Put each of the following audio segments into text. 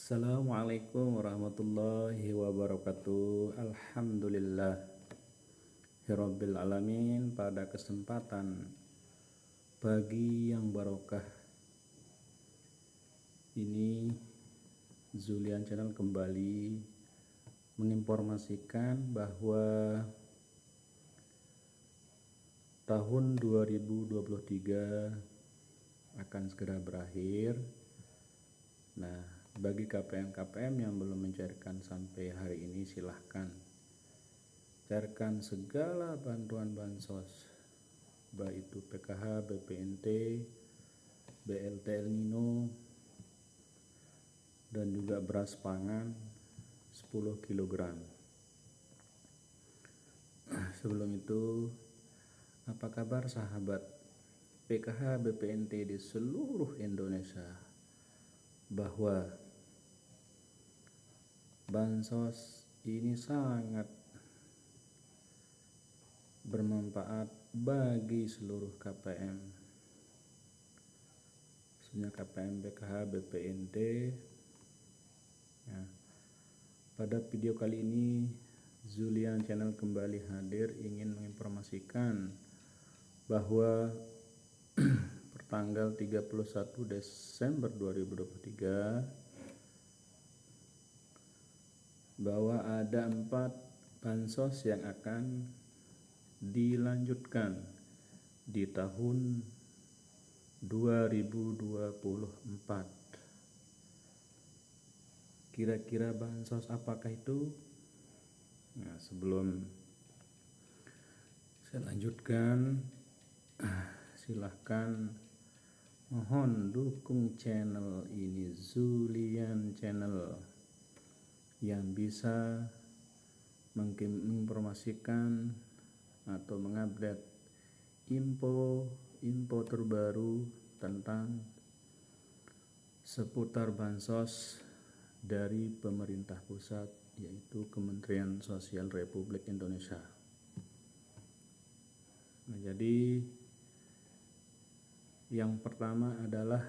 Assalamualaikum warahmatullahi wabarakatuh. Alhamdulillah Rabbil alamin. Pada kesempatan pagi yang barokah ini, Zulian Channel kembali menginformasikan bahwa tahun 2023 akan segera berakhir. Nah, bagi KPM yang belum mencairkan sampai hari ini, silahkan cairkan segala bantuan bansos, baik itu PKH, BPNT, BLT El Nino, dan juga beras pangan 10 kg. Sebelum itu, apa kabar sahabat PKH BPNT di seluruh Indonesia, bahwa bansos ini sangat bermanfaat bagi seluruh KPM, khususnya KPM PKH BPNT. Ya, pada video kali ini Zulian Channel kembali hadir ingin menginformasikan bahwa pertanggal 31 Desember 2023 bahwa ada 4 bansos yang akan dilanjutkan di tahun 2024. Kira-kira bansos apakah itu? Nah, sebelum saya lanjutkan, silahkan mohon dukung channel ini, Zulian Channel, yang bisa menginformasikan atau mengupdate info terbaru tentang seputar bansos dari pemerintah pusat, yaitu Kementerian Sosial Republik Indonesia. Nah, jadi yang pertama adalah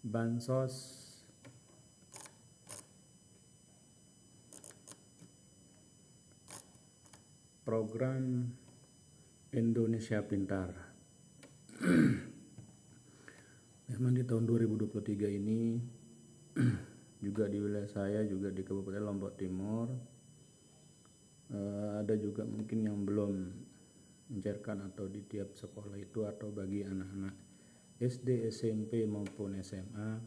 bansos program Indonesia Pintar. Memang di tahun 2023 ini juga di wilayah saya, juga di Kabupaten Lombok Timur, ada juga mungkin yang belum mencairkan atau di tiap sekolah itu, atau bagi anak-anak SD, SMP maupun SMA,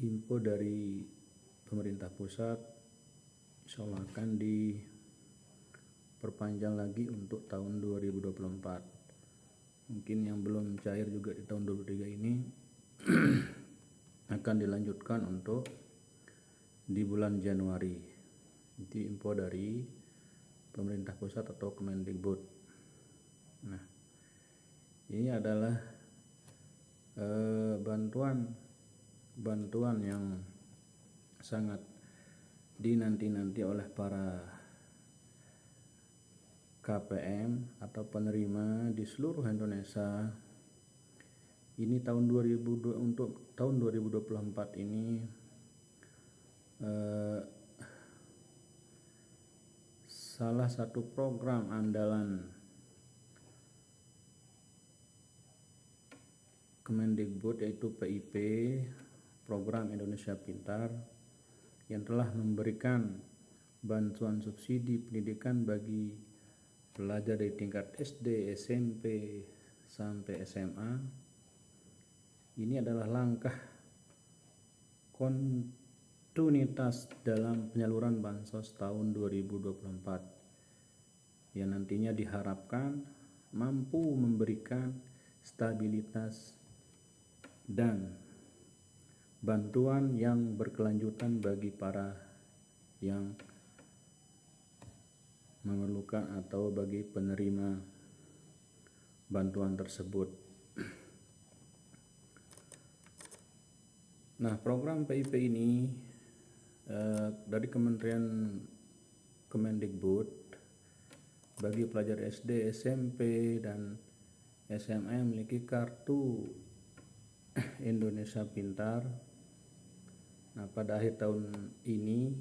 info dari pemerintah pusat insya Allah akan diperpanjang lagi untuk tahun 2024. Mungkin yang belum cair juga di tahun 2023 ini akan dilanjutkan untuk di bulan Januari. Itu info dari pemerintah pusat atau Kemendikbud. Nah, ini adalah bantuan yang sangat dinanti-nanti oleh para KPM atau penerima di seluruh Indonesia. Ini untuk tahun 2024 ini salah satu program andalan Kemendikbud yaitu PIP, Program Indonesia Pintar, yang telah memberikan bantuan subsidi pendidikan bagi pelajar dari tingkat SD, SMP, sampai SMA. Ini adalah langkah kontinuitas dalam penyaluran bansos tahun 2024 yang nantinya diharapkan mampu memberikan stabilitas dan bantuan yang berkelanjutan bagi para yang memerlukan atau bagi penerima bantuan tersebut. Nah, program PIP ini dari Kementerian Kemendikbud bagi pelajar SD, SMP, dan SMA yang memiliki kartu Indonesia Pintar. Nah, pada akhir tahun ini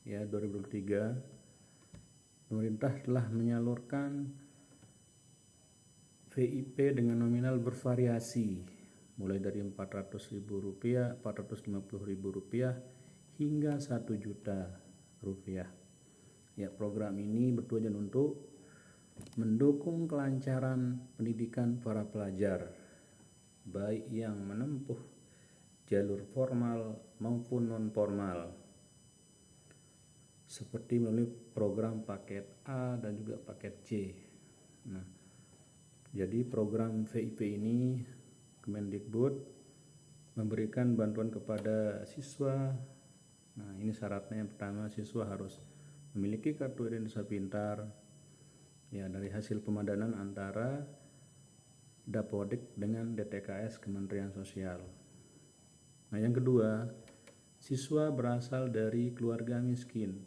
ya 2023, pemerintah telah menyalurkan VIP dengan nominal bervariasi mulai dari Rp400.000, Rp450.000 hingga Rp1.000.000. Ya, program ini bertujuan untuk mendukung kelancaran pendidikan para pelajar, baik yang menempuh jalur formal maupun non-formal, seperti melalui program paket A dan juga paket C. Nah, jadi program VIP ini Kemendikbud memberikan bantuan kepada siswa. Nah, ini syaratnya yang pertama, siswa harus memiliki kartu Indonesia Pintar ya dari hasil pemadanan antara Dapodik dengan DTKS Kementerian Sosial. Nah, yang kedua, siswa berasal dari keluarga miskin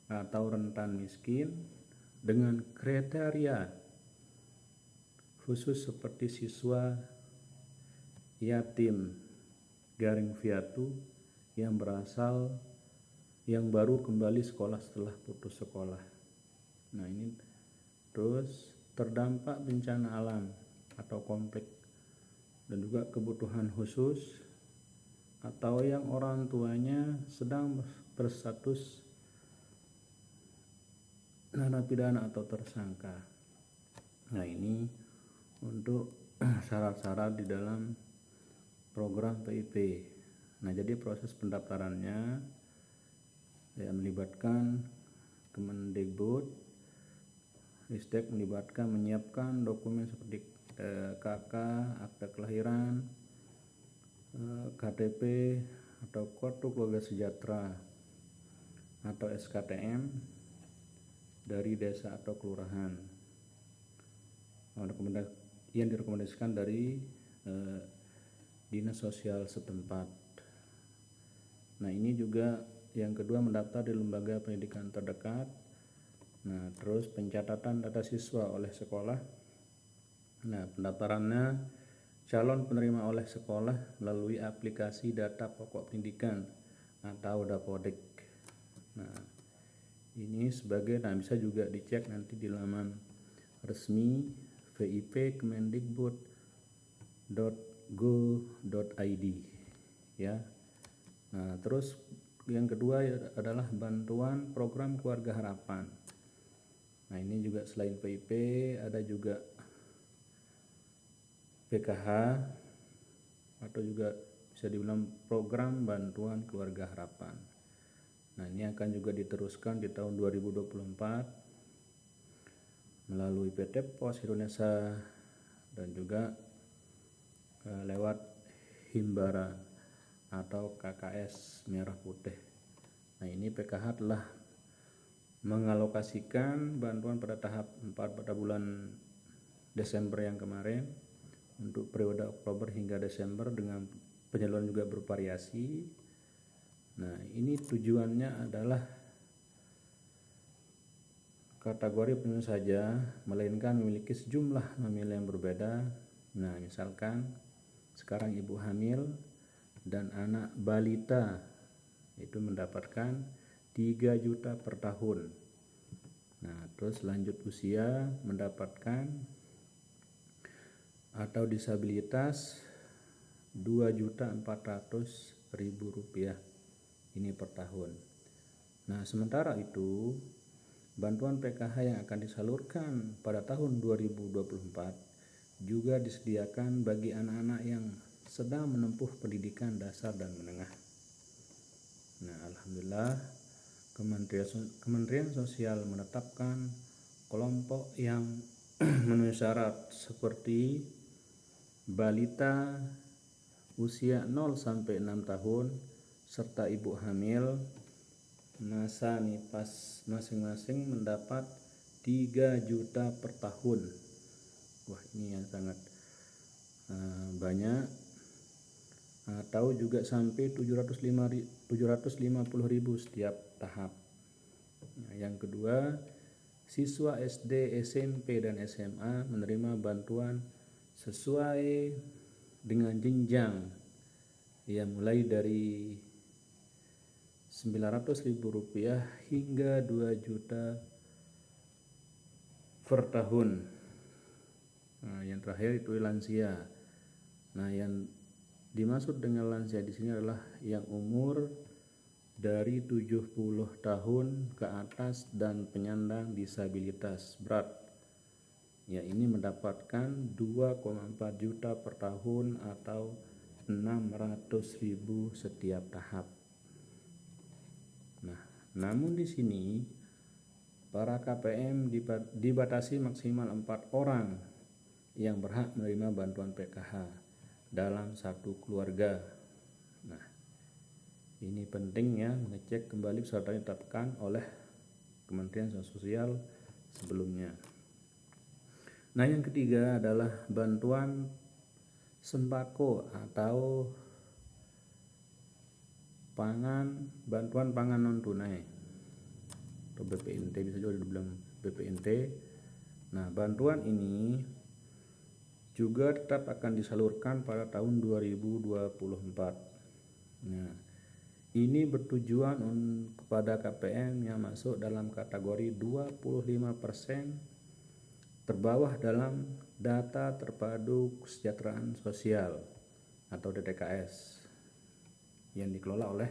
atau rentan miskin dengan kriteria khusus seperti siswa yatim garing piatu yang baru kembali sekolah setelah putus sekolah. Nah, ini terus terdampak bencana alam atau konflik dan juga kebutuhan khusus, atau yang orang tuanya sedang berstatus narapidana atau tersangka. Nah, ini untuk syarat-syarat di dalam program PIP. Nah, jadi proses pendaftarannya ya melibatkan Kemendikbud, Ristek melibatkan menyiapkan dokumen seperti KK, akta kelahiran, KTP atau kartu keluarga sejahtera atau SKTM dari desa atau kelurahan yang direkomendasikan dari dinas sosial setempat. Nah, ini juga yang kedua, mendaftar di lembaga pendidikan terdekat. Nah, terus pencatatan data siswa oleh sekolah. Nah, pendaftarannya calon penerima oleh sekolah melalui aplikasi data pokok pendidikan atau Dapodik. Nah, ini bisa juga dicek nanti di laman resmi vipkemendikbud.go.id ya. Nah, terus yang kedua adalah bantuan program Keluarga Harapan. Nah, ini juga selain PIP ada juga PKH atau juga bisa dibilang program bantuan Keluarga Harapan. Nah, ini akan juga diteruskan di tahun 2024 melalui PT Pos Indonesia dan juga lewat Himbara atau KKS Merah Putih. Nah, ini PKH telah mengalokasikan bantuan pada tahap 4 pada bulan Desember yang kemarin untuk periode Oktober hingga Desember dengan penyaluran juga bervariasi. Nah, ini tujuannya adalah kategori penyuluh saja, melainkan memiliki sejumlah nominal yang berbeda. Nah, misalkan sekarang ibu hamil dan anak balita itu mendapatkan 3 juta per tahun. Nah, terus lanjut usia mendapatkan atau disabilitas Rp2.400.000 ini per tahun. Nah, sementara itu bantuan PKH yang akan disalurkan pada tahun 2024 juga disediakan bagi anak-anak yang sedang menempuh pendidikan dasar dan menengah. Nah, alhamdulillah Kementerian Sosial menetapkan kelompok yang memenuhi syarat seperti balita usia 0 sampai 6 tahun serta ibu hamil. Masa nifas masing-masing mendapat 3 juta per tahun. Wah, ini yang sangat banyak, atau juga sampai 750.000 setiap tahap. Nah, yang kedua, siswa SD, SMP, dan SMA menerima bantuan sesuai dengan jenjang ya mulai dari Rp900.000 hingga 2 juta per tahun. Nah, yang terakhir itu lansia. Nah, yang dimaksud dengan lansia di sini adalah yang umur dari 70 tahun ke atas dan penyandang disabilitas berat. Ya, ini mendapatkan 2,4 juta per tahun atau 600.000 setiap tahap. Nah, namun di sini para KPM dibatasi maksimal 4 orang yang berhak menerima bantuan PKH dalam satu keluarga. Nah, ini penting ya, mengecek kembali peserta yang ditetapkan oleh Kementerian Sosial sebelumnya. Nah, yang ketiga adalah bantuan sembako atau bantuan pangan non tunai atau BPNT, bisa juga dibilang BPNT. Nah, bantuan ini juga tetap akan disalurkan pada tahun 2024. Nah, ini bertujuan kepada KPM yang masuk dalam kategori 25% terbawah dalam data terpadu kesejahteraan sosial atau DTKS yang dikelola oleh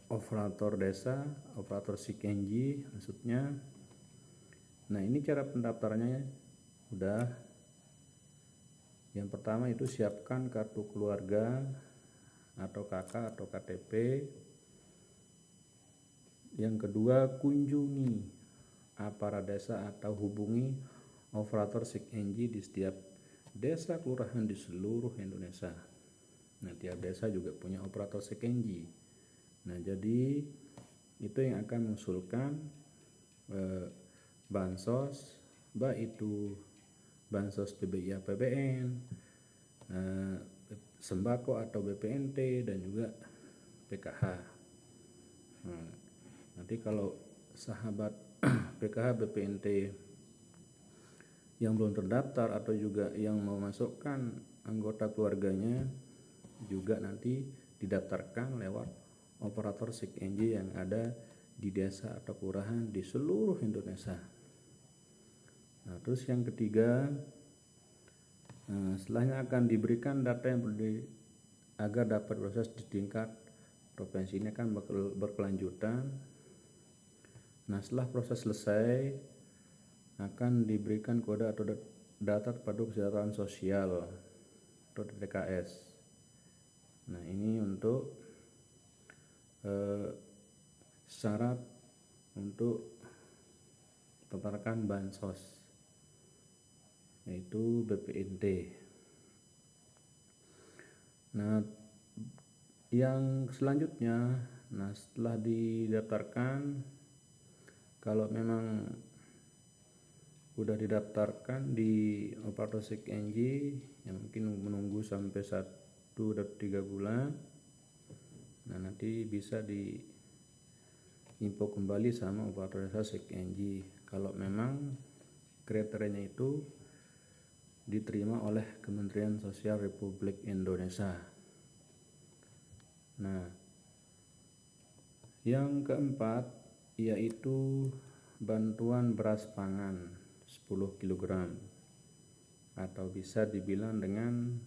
operator desa, operator SIKENJI maksudnya. Nah, ini cara pendaftarannya udah. Yang pertama itu siapkan kartu keluarga atau KK atau KTP. Yang kedua, kunjungi aparat desa atau hubungi operator SIKENJI di setiap desa kelurahan di seluruh Indonesia. Nah, tiap desa juga punya operator SIKENJI. Nah, jadi itu yang akan mengusulkan bansos, baik itu bansos PBI APBN, sembako atau BPNT, dan juga PKH. Nah, nanti kalau sahabat PKH BPNT yang belum terdaftar atau juga yang mau masukkan anggota keluarganya juga nanti didaftarkan lewat operator SIKENJI yang ada di desa atau kelurahan di seluruh Indonesia. Nah, terus yang ketiga, setelahnya akan diberikan data yang agar dapat proses di tingkat provinsi. Ini akan berkelanjutan. Nah, setelah proses selesai akan diberikan kode atau data terpadu kesejahteraan sosial atau DTKS. Nah, ini untuk syarat untuk mendaftarkan bansos, yaitu BPNT. Nah, yang selanjutnya, setelah didaftarkan, kalau memang udah didaftarkan di operator SIKENJI, yang mungkin menunggu sampai 1-3 bulan, nah nanti bisa diinfo kembali sama operator desa SIKENJI kalau memang kriterianya itu diterima oleh Kementerian Sosial Republik Indonesia. Nah, yang keempat yaitu bantuan beras pangan 10 kg atau bisa dibilang dengan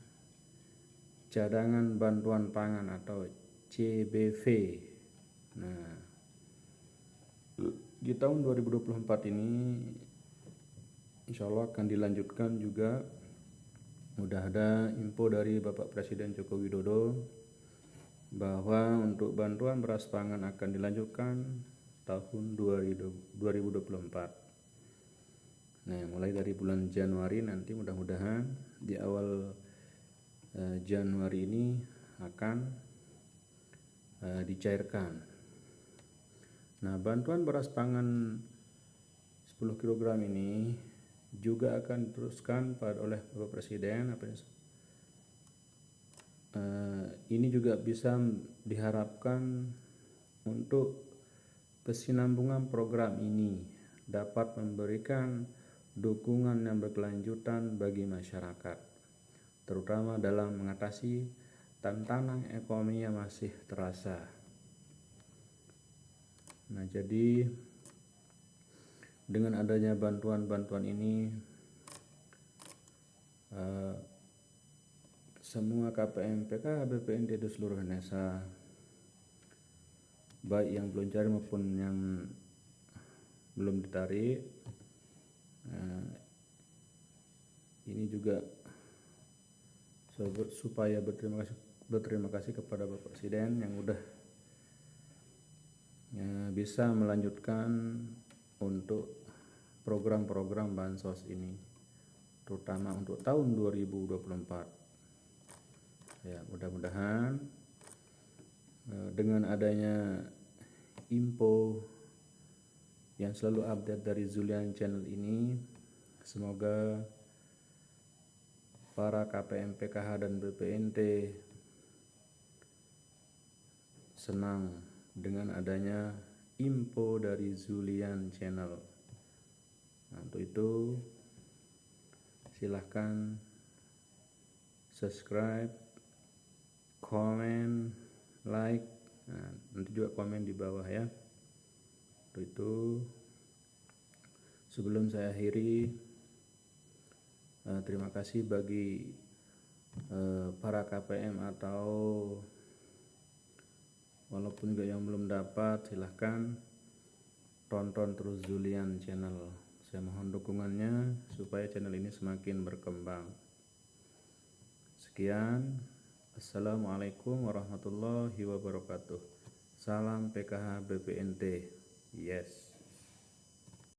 cadangan bantuan pangan atau CBV. Nah, di tahun 2024 ini insya Allah akan dilanjutkan juga. Udah ada info dari Bapak Presiden Joko Widodo bahwa untuk bantuan beras pangan akan dilanjutkan tahun 2024. Nah, mulai dari bulan Januari nanti mudah-mudahan di awal Januari ini akan dicairkan. Nah, bantuan beras pangan 10 kg ini juga akan diteruskan oleh Bapak Presiden. Ini juga bisa diharapkan untuk kesinambungan program ini dapat memberikan dukungan yang berkelanjutan bagi masyarakat. terutama dalam mengatasi tantangan ekonomi yang masih terasa. Nah, jadi dengan adanya bantuan-bantuan ini, semua KPM PKH BPNT di seluruh Indonesia, baik yang belum cari maupun yang belum ditarik, ini juga supaya berterima kasih kepada Bapak Presiden yang udah bisa melanjutkan untuk program-program bansos ini, terutama untuk tahun 2024. Ya, mudah-mudahan dengan adanya info yang selalu update dari Zulian Channel ini, semoga para KPM PKH dan BPNT senang dengan adanya info dari Zulian Channel. Nah, untuk itu silahkan subscribe, komen, like, nanti juga komen di bawah ya. Untuk itu sebelum saya akhiri, terima kasih bagi para KPM atau walaupun juga yang belum dapat, silahkan tonton terus Zulian Channel. Saya mohon dukungannya supaya channel ini semakin berkembang. Sekian, assalamualaikum warahmatullahi wabarakatuh. Salam PKH BPNT. Yes.